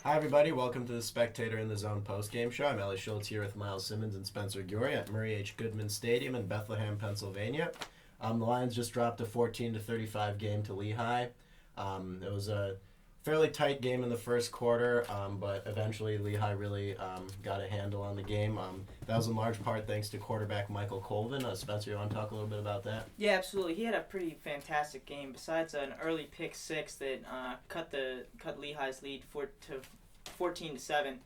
Hi, everybody. Welcome to the Spectator in the Zone postgame show. I'm Ellie Schultz here with Miles Simmons and Spencer Guri at Murray H. Goodman Stadium in Bethlehem, Pennsylvania. The Lions just dropped a 14-35 game to Lehigh. It was a fairly tight game in the first quarter, but eventually Lehigh really got a handle on the game. That was in large part thanks to quarterback Michael Colvin. Spencer, you want to talk a little bit about that? Yeah, absolutely. He had a pretty fantastic game. Besides an early pick six that cut Lehigh's lead to 14-7.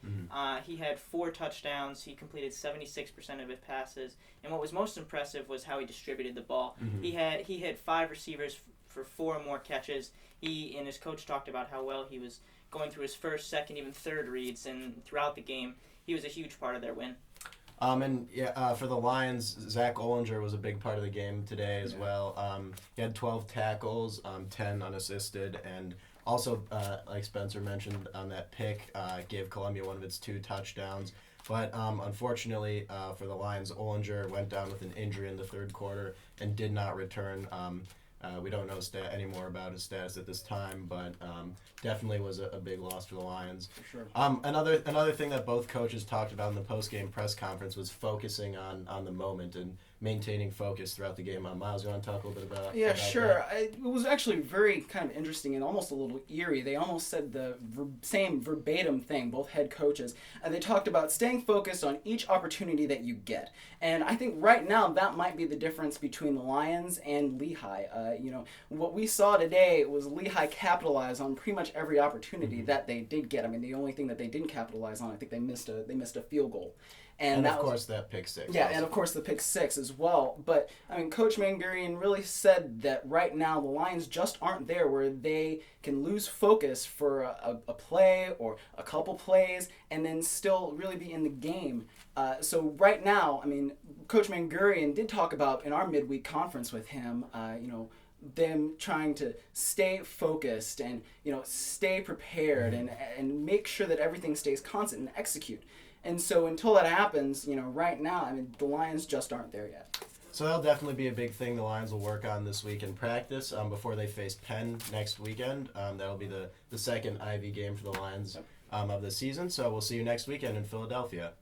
He had 4 touchdowns. He completed 76% of his passes, and what was most impressive was how he distributed the ball. He had 5 receivers for 4 or more catches. He and his coach talked about how well he was going through his first, second, even third reads, and throughout the game, he was a huge part of their win. For the Lions, Zach Ollinger was a big part of the game today as well. He had 12 tackles, 10 unassisted, and also, like Spencer mentioned on that pick, gave Columbia one of its 2 touchdowns. But unfortunately for the Lions, Ollinger went down with an injury in the third quarter and did not return. We don't know any more about his status at this time, but definitely was a big loss for the Lions. For sure. Another thing that both coaches talked about in the post-game press conference was focusing on the moment and maintaining focus throughout the game. Miles, you want to talk a little bit about Yeah, about sure. It was actually very kind of interesting and almost a little eerie. They almost said the same verbatim thing, both head coaches. They talked about staying focused on each opportunity that you get. And I think right now that might be the difference between the Lions and Lehigh. What we saw today was Lehigh capitalize on pretty much every opportunity that they did get. I mean, the only thing that they didn't capitalize on, I think they missed a field goal. And of course that pick six. Yeah, and of course the pick six as well. But, I mean, Coach Mangurian really said that right now the Lions just aren't there where they can lose focus for a play or a couple plays and then still really be in the game. So right now, I mean, Coach Mangurian did talk about in our midweek conference with him, them trying to stay focused and, stay prepared and make sure that everything stays constant and execute. And so until that happens, right now, I mean, the Lions just aren't there yet. So that'll definitely be a big thing the Lions will work on this week in practice before they face Penn next weekend. That'll be the second Ivy game for the Lions of the season. So we'll see you next weekend in Philadelphia.